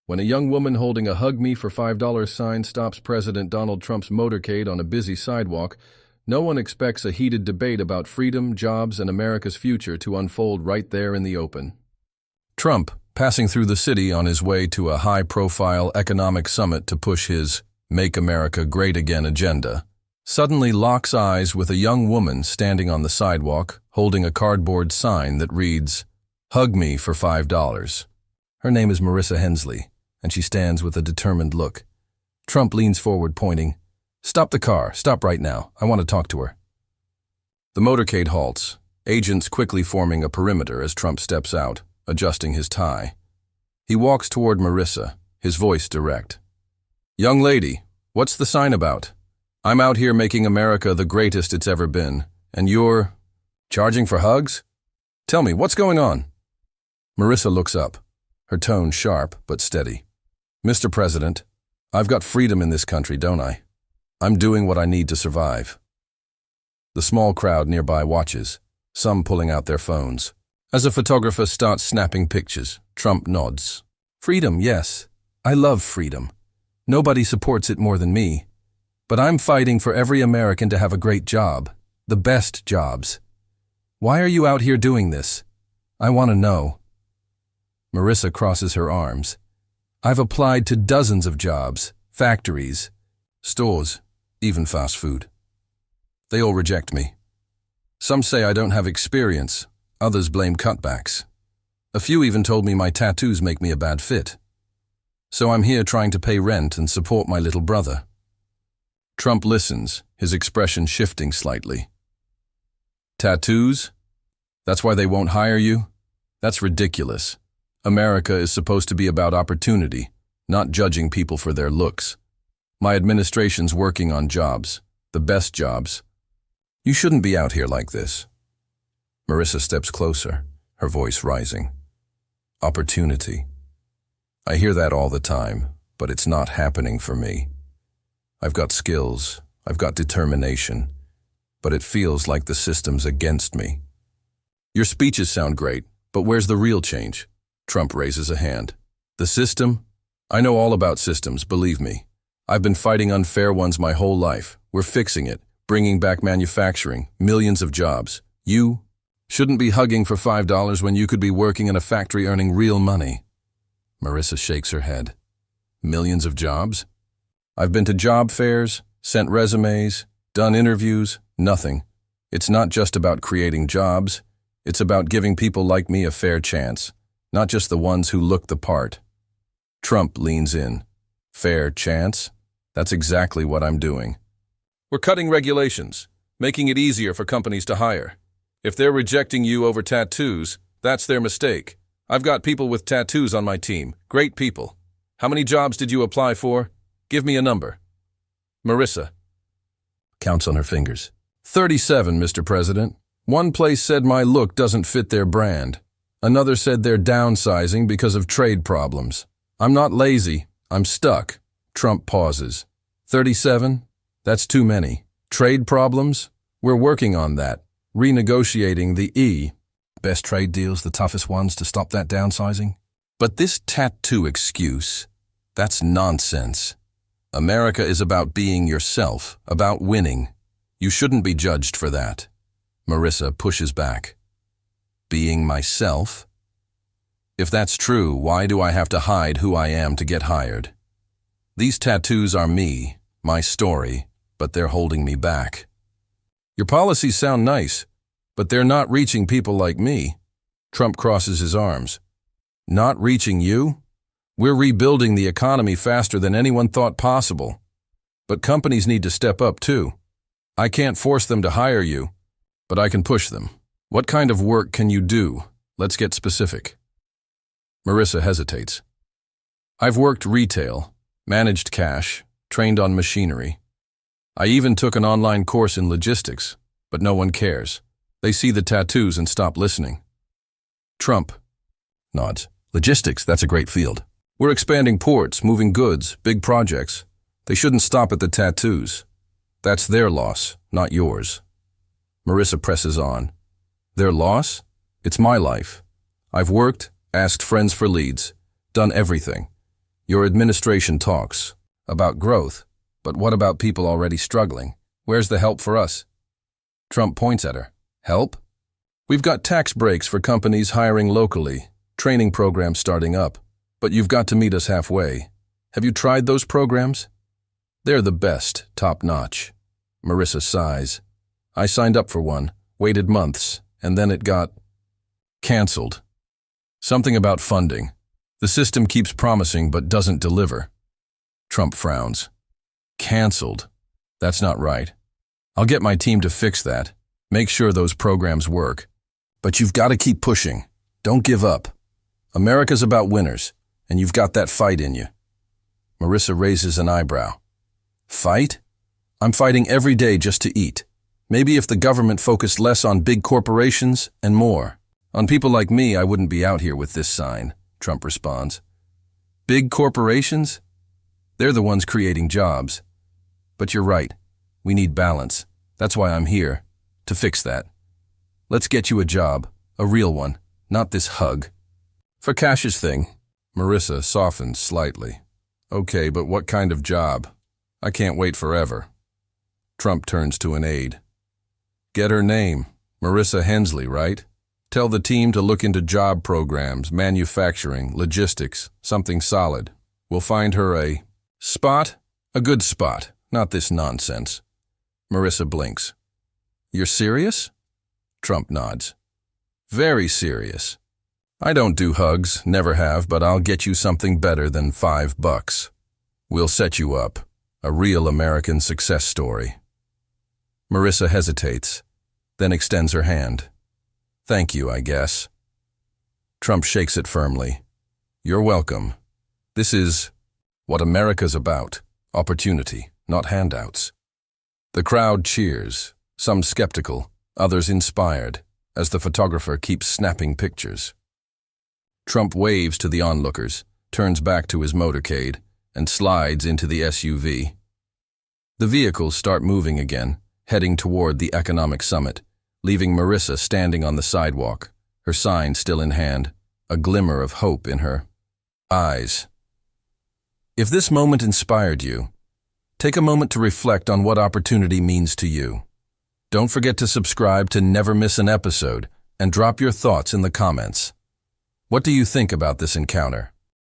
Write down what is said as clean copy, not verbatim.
When a young woman holding a "Hug Me for $5" sign stops President Donald Trump's motorcade on a busy sidewalk, no one expects a heated debate about freedom, jobs, and America's future to unfold right there in the open. Trump, passing through the city on his way to a high-profile economic summit to push his "Make America Great Again" agenda, suddenly locks eyes with a young woman standing on the sidewalk holding a cardboard sign that reads, "Hug me for $5." Her name is Marissa Hensley, and she stands with a determined look. Trump leans forward, pointing, "Stop the car, stop right now, I want to talk to her." The motorcade halts, agents quickly forming a perimeter as Trump steps out, adjusting his tie. He walks toward Marissa, his voice direct. "Young lady, what's the sign about? I'm out here making America the greatest it's ever been, and you're charging for hugs? Tell me, what's going on?" Marissa looks up, her tone sharp but steady. "Mr. President, I've got freedom in this country, don't I? I'm doing what I need to survive." The small crowd nearby watches, some pulling out their phones. As a photographer starts snapping pictures, Trump nods. "Freedom, yes. I love freedom. Nobody supports it more than me. But I'm fighting for every American to have a great job, the best jobs. Why are you out here doing this? I want to know." Marissa crosses her arms. "I've applied to dozens of jobs, factories, stores, even fast food. They all reject me. Some say I don't have experience, others blame cutbacks. A few even told me my tattoos make me a bad fit. So I'm here trying to pay rent and support my little brother." Trump listens, his expression shifting slightly. "Tattoos? That's why they won't hire you? That's ridiculous. America is supposed to be about opportunity, not judging people for their looks. My administration's working on jobs, the best jobs. You shouldn't be out here like this." Marissa steps closer, her voice rising. "Opportunity. I hear that all the time, but it's not happening for me. I've got skills, I've got determination, but it feels like the system's against me." "Your speeches sound great, but where's the real change?" Trump raises a hand. "The system? I know all about systems, believe me. I've been fighting unfair ones my whole life. We're fixing it, bringing back manufacturing, millions of jobs. You shouldn't be hugging for $5 when you could be working in a factory earning real money." Marissa shakes her head. "Millions of jobs? I've been to job fairs, sent resumes, done interviews, nothing. It's not just about creating jobs. It's about giving people like me a fair chance, not just the ones who look the part." Trump leans in. "Fair chance? That's exactly what I'm doing. We're cutting regulations, making it easier for companies to hire. If they're rejecting you over tattoos, that's their mistake. I've got people with tattoos on my team, great people. How many jobs did you apply for? Give me a number." Marissa counts on her fingers. 37, Mr. President. One place said my look doesn't fit their brand. Another said they're downsizing because of trade problems. I'm not lazy, I'm stuck." Trump pauses. 37? That's too many. Trade problems? We're working on that. Renegotiating the best trade deals, the toughest ones to stop that downsizing. But this tattoo excuse, that's nonsense. America is about being yourself, about winning. You shouldn't be judged for that. Marissa pushes back. Being myself? If that's true, why do I have to hide who I am to get hired? These tattoos are me, my story, but they're holding me back. Your policies sound nice, but they're not reaching people like me. Trump crosses his arms. Not reaching you? We're rebuilding the economy faster than anyone thought possible. But companies need to step up too. I can't force them to hire you, but I can push them. What kind of work can you do? Let's get specific. Marissa hesitates. I've worked retail, managed cash, trained on machinery. I even took an online course in logistics, but no one cares. They see the tattoos and stop listening. Trump nods. Logistics, that's a great field. We're expanding ports, moving goods, big projects. They shouldn't stop at the tattoos. That's their loss, not yours. Marissa presses on. Their loss? It's my life. I've worked, asked friends for leads, done everything. Your administration talks about growth, but what about people already struggling? Where's the help for us? Trump points at her. Help? We've got tax breaks for companies hiring locally, training programs starting up, but you've got to meet us halfway. Have you tried those programs? They're the best, top-notch. Marissa sighs. I signed up for one, waited months, and then it got canceled. Something about funding. The system keeps promising but doesn't deliver. Trump frowns. Canceled. That's not right. I'll get my team to fix that. Make sure those programs work. But you've got to keep pushing. Don't give up. America's about winners, and you've got that fight in you. Marissa raises an eyebrow. Fight? I'm fighting every day just to eat. Maybe if the government focused less on big corporations and more on people like me, I wouldn't be out here with this sign, Trump responds. Big corporations? They're the ones creating jobs. But you're right. We need balance. That's why I'm here, to fix that. Let's get you a job, a real one, not this hug. For Cash's thing, Marissa softens slightly. Okay, but what kind of job? I can't wait forever. Trump turns to an aide. Get her name. Marissa Hensley, right? Tell the team to look into job programs, manufacturing, logistics, something solid. We'll find her a spot? A good spot, not this nonsense. Marissa blinks. You're serious? Trump nods. Very serious. I don't do hugs, never have, but I'll get you something better than $5. We'll set you up. A real American success story. Marissa hesitates, then extends her hand. Thank you, I guess. Trump shakes it firmly. You're welcome. This is what America's about. Opportunity, not handouts. The crowd cheers, some skeptical, others inspired, as the photographer keeps snapping pictures. Trump waves to the onlookers, turns back to his motorcade, and slides into the SUV. The vehicles start moving again, heading toward the economic summit, leaving Marissa standing on the sidewalk, her sign still in hand, a glimmer of hope in her eyes. If this moment inspired you, take a moment to reflect on what opportunity means to you. Don't forget to subscribe to never miss an episode and drop your thoughts in the comments. What do you think about this encounter?